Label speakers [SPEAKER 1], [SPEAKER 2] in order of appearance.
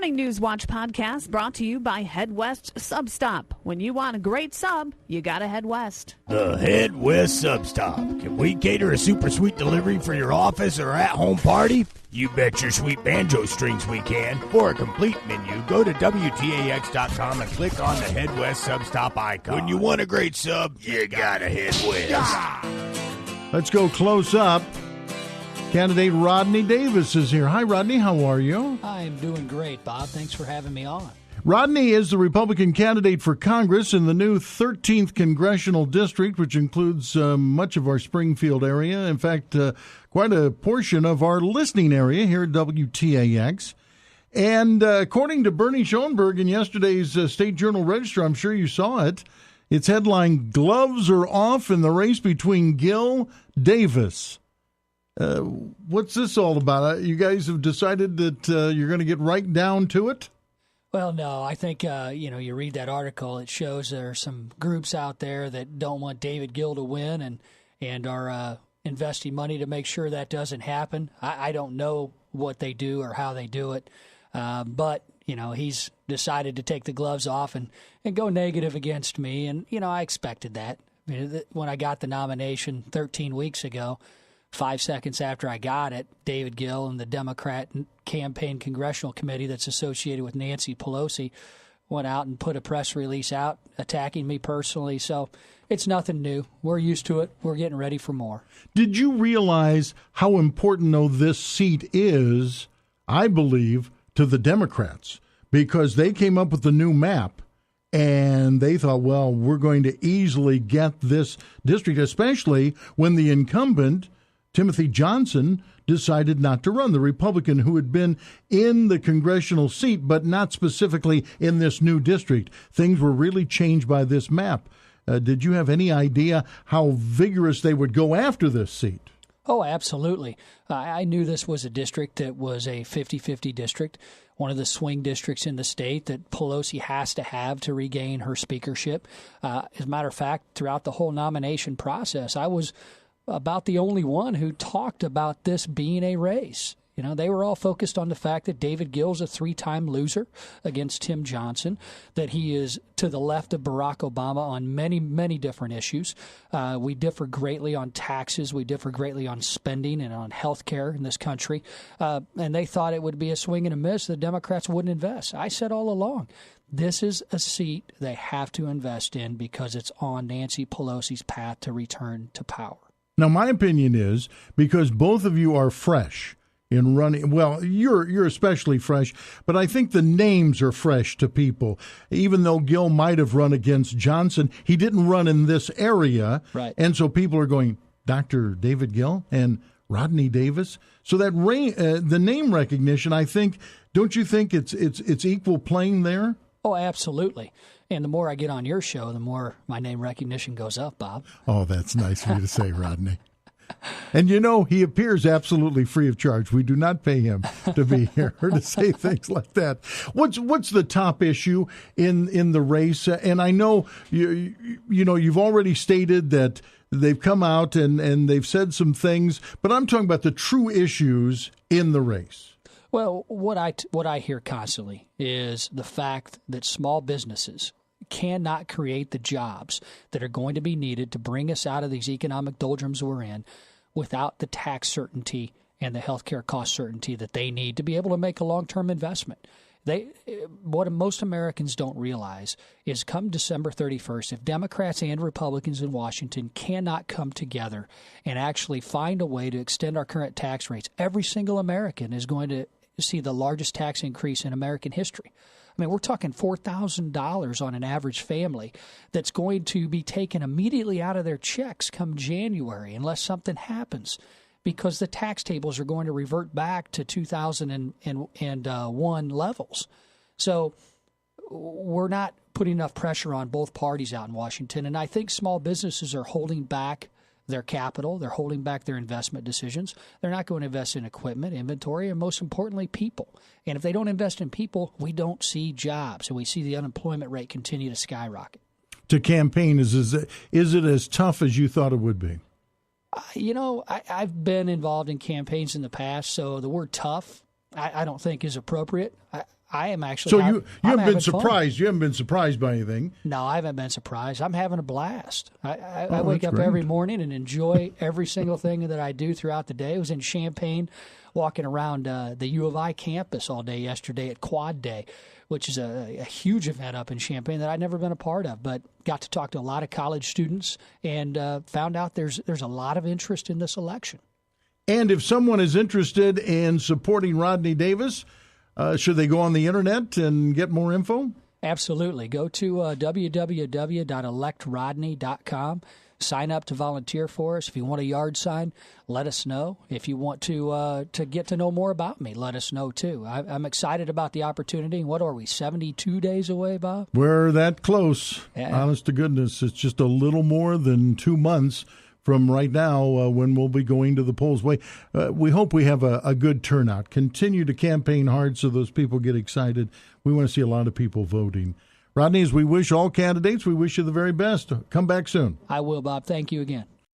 [SPEAKER 1] Morning News Watch podcast brought to you by Head West Sub Stop. When you want a great sub, you gotta head west.
[SPEAKER 2] The Head West Sub Stop. Can we cater a super sweet delivery for your office or at-home party? You bet your sweet banjo strings we can. For a complete menu, go to WTAX.com and click on the Head West Sub Stop icon. When you want a great sub, you gotta head west.
[SPEAKER 3] Let's go close up. Candidate Rodney Davis is here. Hi, Rodney. How are you?
[SPEAKER 4] I'm doing great, Bob. Thanks for having me on.
[SPEAKER 3] Rodney is the Republican candidate for Congress in the new 13th Congressional District, which includes much of our Springfield area. In fact, quite a portion of our listening area here at WTAX. And according to Bernie Schoenberg in yesterday's State Journal Register, I'm sure you saw it, its headline, "Gloves are off in the race between Gill, Davis." What's this all about? You guys have decided that you're going to get right down to it?
[SPEAKER 4] Well, no, I think, you read that article, it shows there are some groups out there that don't want David Gill to win and are investing money to make sure that doesn't happen. I don't know what they do or how they do it, but, he's decided to take the gloves off and go negative against me, and, I expected that. When I got the nomination 13 weeks ago, 5 seconds after I got it, David Gill and the Democrat campaign congressional committee that's associated with Nancy Pelosi went out and put a press release out attacking me personally. So it's nothing new. We're used to it. We're getting ready for more.
[SPEAKER 3] Did you realize how important, though, this seat is, I believe, to the Democrats? Because they came up with the new map, and they thought, well, we're going to easily get this district, especially when the incumbent, Timothy Johnson, decided not to run, the Republican who had been in the congressional seat, but not specifically in this new district. Things were really changed by this map. Did you have any idea how vigorous they would go after this seat?
[SPEAKER 4] Oh, absolutely. I knew this was a district that was a 50-50 district, one of the swing districts in the state that Pelosi has to have to regain her speakership. As a matter of fact, throughout the whole nomination process, I was about the only one who talked about this being a race. They were all focused on the fact that David Gill's a 3-time loser against Tim Johnson, that he is to the left of Barack Obama on many, many different issues. We differ greatly on taxes. We differ greatly on spending and on health care in this country. And they thought it would be a swing and a miss. The Democrats wouldn't invest. I said all along, this is a seat they have to invest in because it's on Nancy Pelosi's path to return to power.
[SPEAKER 3] Now, my opinion is, because both of you are fresh in running, well, you're especially fresh, but I think the names are fresh to people. Even though Gill might have run against Johnson, he didn't run in this area.
[SPEAKER 4] Right.
[SPEAKER 3] And so people are going, Dr. David Gill and Rodney Davis. So that the name recognition, I think, don't you think it's equal playing there?
[SPEAKER 4] Oh, absolutely. And the more I get on your show, the more my name recognition goes up, Bob.
[SPEAKER 3] Oh, that's nice of you to say, Rodney. And he appears absolutely free of charge. We do not pay him to be here or to say things like that. What's the top issue in the race? And I know you've already stated that they've come out and they've said some things, but I'm talking about the true issues in the race.
[SPEAKER 4] Well, what I hear constantly is the fact that small businesses cannot create the jobs that are going to be needed to bring us out of these economic doldrums we're in without the tax certainty and the healthcare cost certainty that they need to be able to make a long-term investment. What most Americans don't realize is come December 31st, if Democrats and Republicans in Washington cannot come together and actually find a way to extend our current tax rates, every single American is going to see the largest tax increase in American history. I mean, we're talking $4,000 on an average family that's going to be taken immediately out of their checks come January unless something happens, because the tax tables are going to revert back to 2001 levels. So we're not putting enough pressure on both parties out in Washington, and I think small businesses are holding back their capital. They're holding back their investment decisions. They're not going to invest in equipment, inventory, and most importantly, people. And if they don't invest in people, we don't see jobs, and we see the unemployment rate continue to skyrocket.
[SPEAKER 3] To campaign, is it as tough as you thought it would be?
[SPEAKER 4] I've been involved in campaigns in the past, so the word tough I don't think is appropriate. I am actually.
[SPEAKER 3] So you haven't been
[SPEAKER 4] fun.
[SPEAKER 3] surprised. You haven't been surprised by anything.
[SPEAKER 4] No, I haven't been surprised. I'm having a blast. I
[SPEAKER 3] Oh,
[SPEAKER 4] wake
[SPEAKER 3] that's
[SPEAKER 4] up
[SPEAKER 3] great.
[SPEAKER 4] every morning and enjoy every single thing that I do throughout the day. I was in Champaign walking around the U of I campus all day yesterday at Quad Day, which is a huge event up in Champaign that I'd never been a part of, but got to talk to a lot of college students and found out there's a lot of interest in this election.
[SPEAKER 3] And if someone is interested in supporting Rodney Davis, should they go on the internet and get more info?
[SPEAKER 4] Absolutely. Go to www.electrodney.com. Sign up to volunteer for us. If you want a yard sign, let us know. If you want to get to know more about me, let us know too. I'm excited about the opportunity. What are we, 72 days away, Bob?
[SPEAKER 3] We're that close.
[SPEAKER 4] Yeah.
[SPEAKER 3] Honest to goodness, it's just a little more than 2 months from right now when we'll be going to the polls. We hope we have a good turnout. Continue to campaign hard so those people get excited. We want to see a lot of people voting. Rodney, as we wish all candidates, we wish you the very best. Come back soon.
[SPEAKER 4] I will, Bob. Thank you again.